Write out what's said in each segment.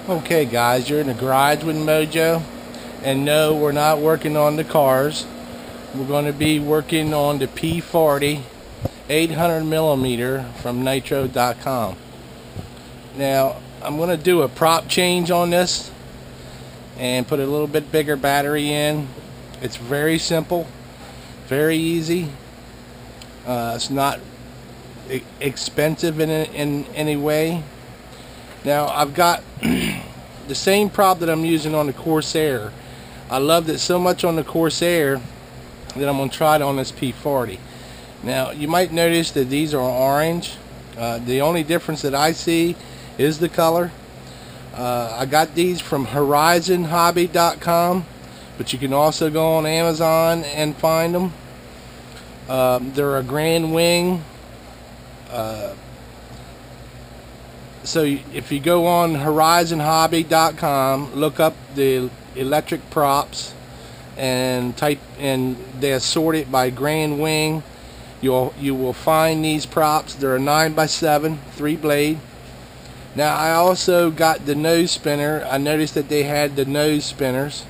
Okay guys, you're in the garage with Mojo, and no, we're not working on the cars. We're going to be working on the P40 800 millimeter from Nitro.com. Now I'm going to do a prop change on this and put a little bit bigger battery in. It's very simple, very easy. It's not expensive in any way. Now I've got the same prop that I'm using on the Corsair. I loved it so much on the Corsair that I'm going to try it on this P40. Now you might notice that these are orange. The only difference that I see is the color. I got these from horizonhobby.com, but you can also go on Amazon and find them. They're a grand wing. So if you go on horizonhobby.com, look up the electric props and type, and they assort it by grand wing, you will find these props. They're a 9x7 3-blade. Now I also got the nose spinner. I noticed that they had the nose spinners,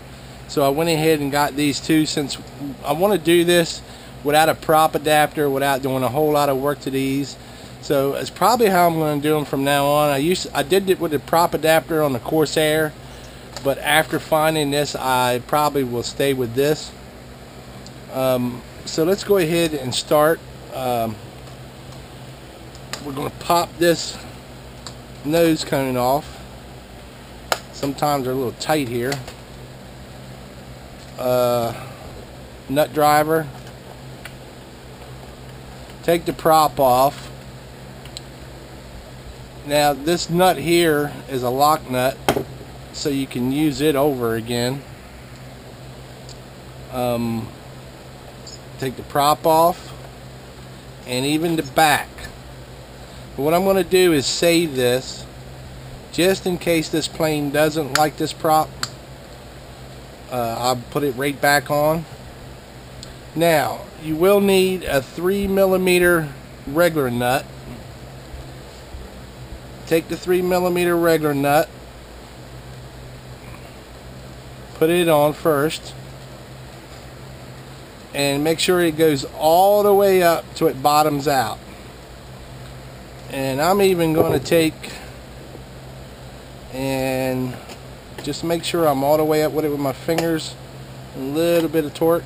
so I went ahead and got these too, since I want to do this without a prop adapter, without doing a whole lot of work to these. So it's probably how I'm going to do them from now on. I did it with a prop adapter on the Corsair, but after finding this, I probably will stay with this. So let's go ahead and start. We're going to pop this nose cone off. Sometimes they're a little tight here. Nut driver. Take the prop off. Now this nut here is a lock nut, so you can use it over again. Take the prop off, and even the back. But what I'm going to do is save this, just in case this plane doesn't like this prop. I'll put it right back on. Now you will need a 3mm regular nut. Take the 3mm regular nut, put it on first, and make sure it goes all the way up till it bottoms out. And I'm even going to take and just make sure I'm all the way up with it with my fingers. A little bit of torque.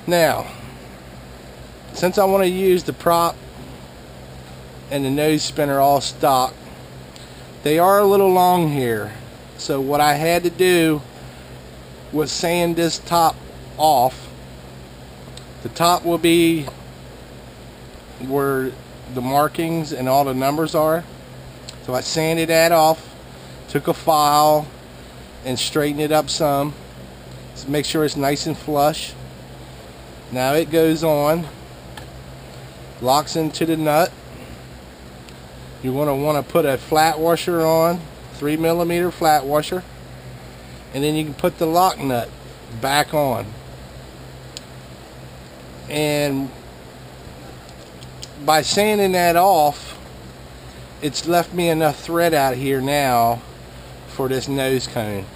Now, since I want to use the prop and the nose spinner all stock, they are a little long here, so what I had to do was sand this top off. The top will be where the markings and all the numbers are, so I sanded that off, took a file and straightened it up some to make sure it's nice and flush. Now it goes on, locks into the nut. You're going to want to put a flat washer on, 3mm flat washer, and then you can put the lock nut back on. And by sanding that off, it's left me enough thread out here now for this nose cone.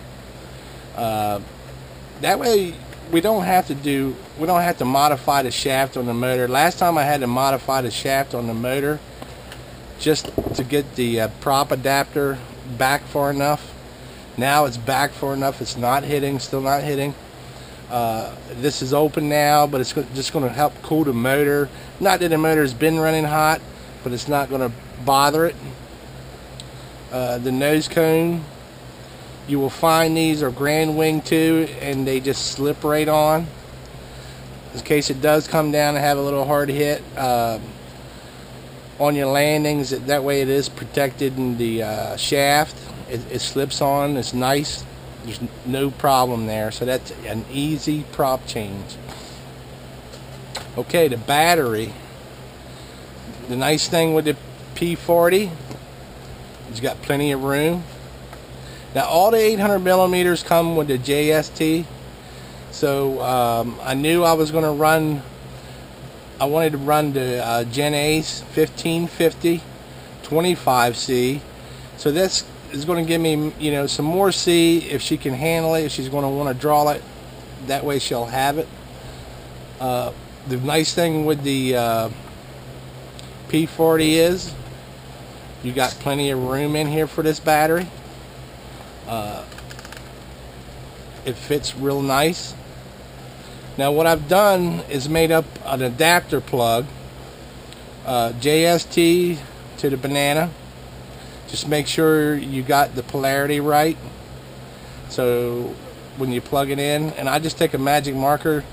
That way we don't have to modify the shaft on the motor. Last time I had to modify the shaft on the motor just to get the prop adapter back far enough. Now it's back far enough. It's not hitting, still not hitting. This is open now, but it's just going to help cool the motor. Not that the motor's been running hot, but it's not going to bother it. The nose cone, you will find these are grand wing too, and they just slip right on. In case it does come down and have a little hard hit on your landings, that way it is protected in the shaft. It slips on. It's nice. There's no problem there. So that's an easy prop change. Okay, the battery. The nice thing with the P40, it's got plenty of room. Now all the 800 millimeters come with the JST. So I knew I was going to run. I wanted to run the Gen Ace 1550 25C. So is going to give me, you know, some more C if she can handle it, if she's going to want to draw it. That way she'll have it. The nice thing with the P40 is you got plenty of room in here for this battery. It fits real nice. Now what I've done is made up an adapter plug, JST to the banana. Just make sure you got the polarity right, so when you plug it in, and I just take a magic marker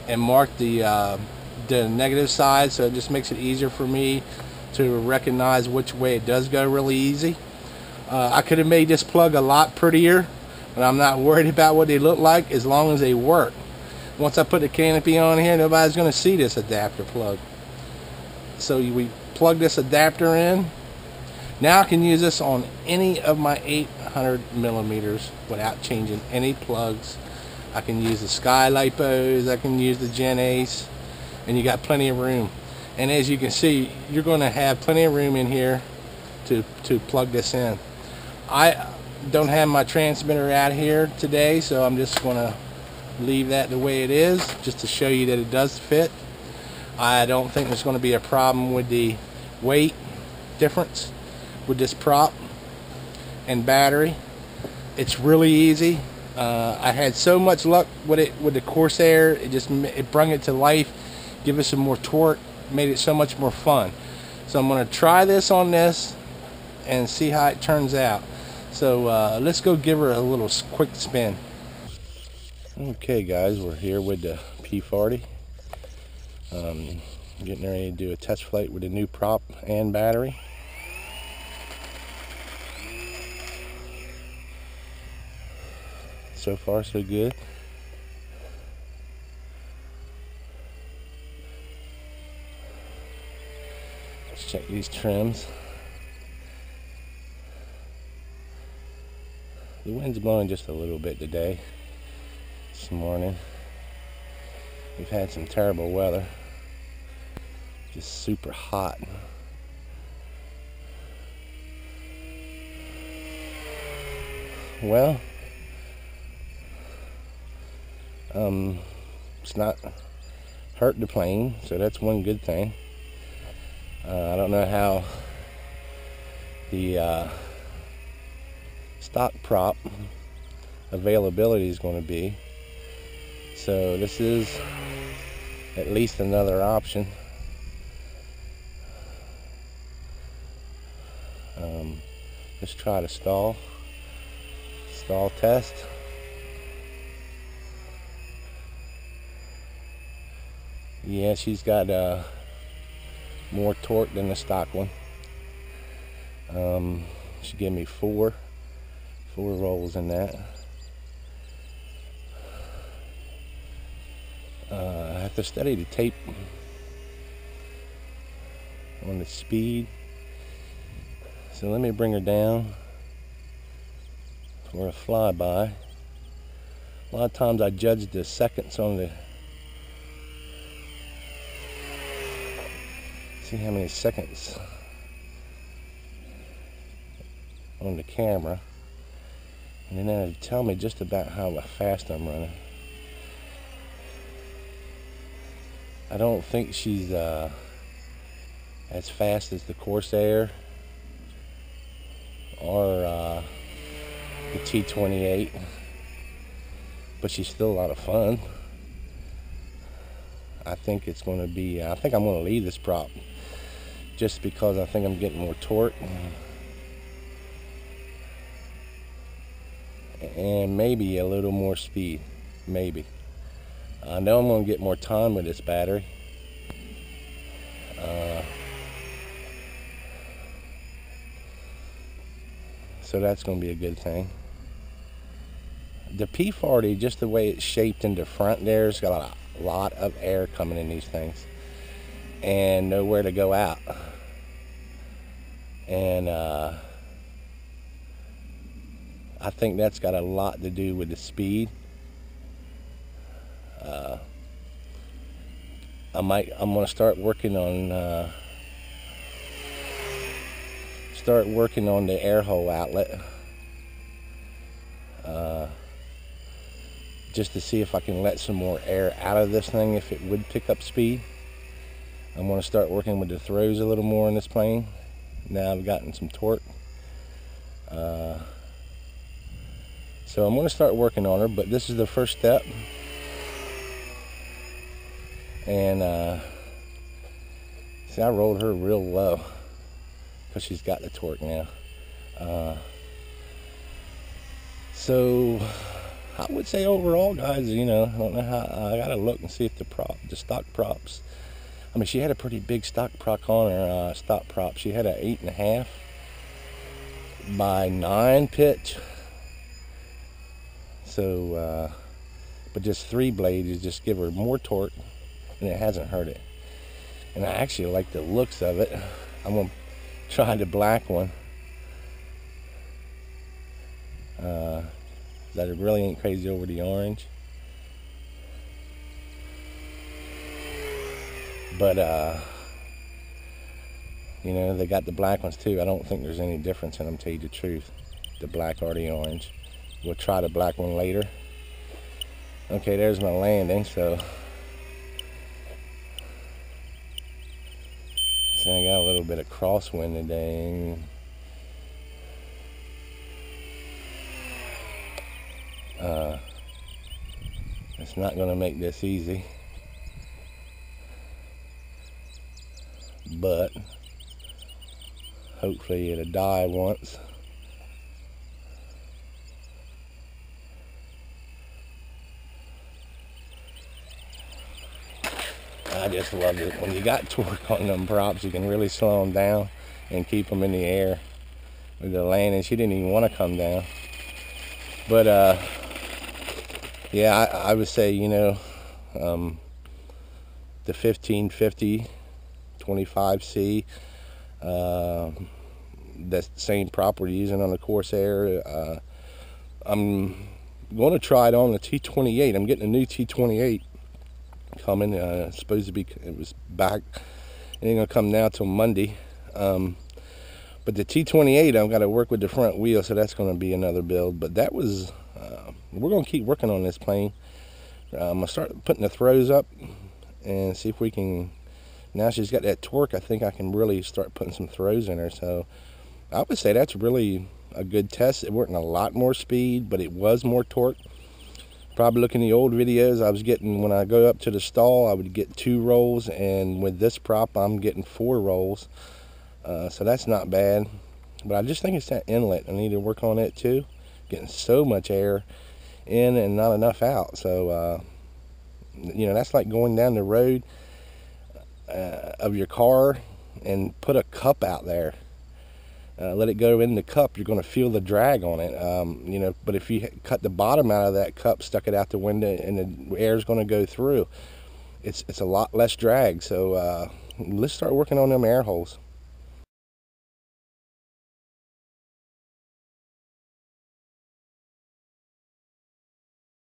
and mark the negative side, so it just makes it easier for me to recognize which way it does go really easy. I could have made this plug a lot prettier, but I'm not worried about what they look like as long as they work. Once I put the canopy on here, nobody's going to see this adapter plug. So we plug this adapter in. Now I can use this on any of my 800 millimeters without changing any plugs. I can use the Sky Lipos, I can use the Gen Ace, and you got plenty of room. And as you can see, you're going to have plenty of room in here to plug this in. I don't have my transmitter out here today, so I'm just going to leave that the way it is, just to show you that it does fit. I don't think there's going to be a problem with the weight difference with this prop and battery. It's really easy. I had so much luck with it with the Corsair. It brought it to life, give it some more torque, made it so much more fun. So I'm going to try this on this and see how it turns out. So let's go give her a little quick spin. Okay guys, we're here with the P40. Getting ready to do a test flight with a new prop and battery. So far so good. Let's check these trims. The wind's blowing just a little bit today. This morning we've had some terrible weather, just super hot. Well, it's not hurt the plane, so that's one good thing. I don't know how the stock prop availability is going to be, so this is at least another option. Let's try to stall test. Yeah, she's got more torque than the stock one. She gave me four rolls in that. I have to study the tape on the speed. So let me bring her down for a flyby. A lot of times I judge the seconds on the, see how many seconds on the camera, and then that'll tell me just about how fast I'm running. I don't think she's as fast as the Corsair or the T28, but she's still a lot of fun. I think it's going to be, I think I'm going to leave this prop just because I think I'm getting more torque and maybe a little more speed, maybe. I know I'm going to get more time with this battery. So that's going to be a good thing. The P40, just the way it's shaped in the front there, it's got a lot of air coming in these things and nowhere to go out. And I think that's got a lot to do with the speed. I'm going to start working on the air hole outlet just to see if I can let some more air out of this thing if it would pick up speed. I'm going to start working with the throws a little more in this plane. Now I've gotten some torque. So I'm going to start working on her, but this is the first step. And see, I rolled her real low because she's got the torque now. So I would say overall, guys, you know, I don't know how, I gotta look and see if the stock props. I mean, she had a pretty big stock prop on her. Stock prop. She had a 8.5 by 9 pitch. So, but just 3 blades just give her more torque, and it hasn't hurt it. And I actually like the looks of it. I'm gonna try the black one. That it really ain't crazy over the orange. But you know, they got the black ones too. I don't think there's any difference in them, to tell you the truth, the black or the orange. We'll try the black one later. Okay, there's my landing. So I got a little bit of crosswind today. It's not going to make this easy, but hopefully it'll die once. I just love it. When you got torque on them props, you can really slow them down and keep them in the air. With the landing, she didn't even want to come down. But yeah, I would say, you know, the 1550 25C, that same prop we're using on the Corsair. I'm going to try it on the T28. I'm getting a new T28 coming. Supposed to be, it was back. It ain't gonna come now till Monday. But the T28, I've got to work with the front wheel, so that's going to be another build. But that was, we're going to keep working on this plane. I'm going to start putting the throws up and see if we can, now she's got that torque, I think I can really start putting some throws in her. So I would say that's really a good test. It wasn't a lot more speed, but it was more torque. Probably looking at the old videos, I was getting, when I go up to the stall, I would get 2 rolls, and with this prop, I'm getting 4 rolls. So that's not bad, but I just think it's that inlet. I need to work on it too. Getting so much air in and not enough out. So, you know, that's like going down the road of your car and put a cup out there. Let it go in the cup, you're going to feel the drag on it. You know, but if you cut the bottom out of that cup, stuck it out the window, and the air is going to go through, it's a lot less drag. So let's start working on them air holes.